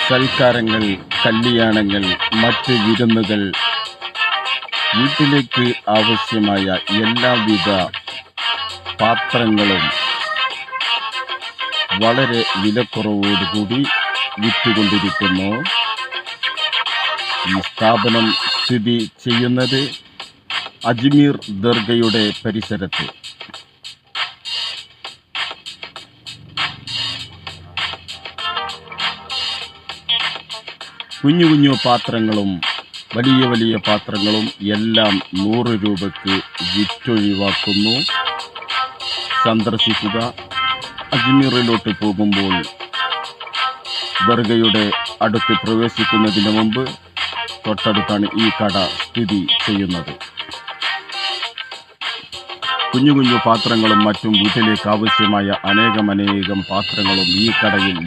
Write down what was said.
സൽക്കാരങ്ങൾ, കല്യാണങ്ങൾ, മറ്റ് വിരുന്നുകൾ, വീട്ടിലേക്ക് ആവശ്യമായ എല്ലാവിധ പാത്രങ്ങളും വളരെ വിലക്കുറവോടുകൂടി വിറ്റുകൊണ്ടിരിക്കുന്നു. ഈ സ്ഥാപനം സ്ഥിതി ചെയ്യുന്നത് അജ്മീർ ദർഗയുടെ പരിസരത്ത്. കുഞ്ഞു കുഞ്ഞു പാത്രങ്ങളും വലിയ വലിയ പാത്രങ്ങളും എല്ലാം 100 രൂപയ്ക്ക് വിറ്റൊഴിവാക്കുന്നു. സന്ദർശിക്കുക. അജ്മീറിലോട്ട് പോകുമ്പോൾ ദർഗയുടെ അടുത്ത് പ്രവേശിക്കുന്നതിന് മുമ്പ് തൊട്ടടുത്താണ് ഈ കട സ്ഥിതി ചെയ്യുന്നത്. കുഞ്ഞു കുഞ്ഞു പാത്രങ്ങളും മറ്റും വീട്ടിലേക്ക് ആവശ്യമായ അനേകം പാത്രങ്ങളും ഈ കടയിൽ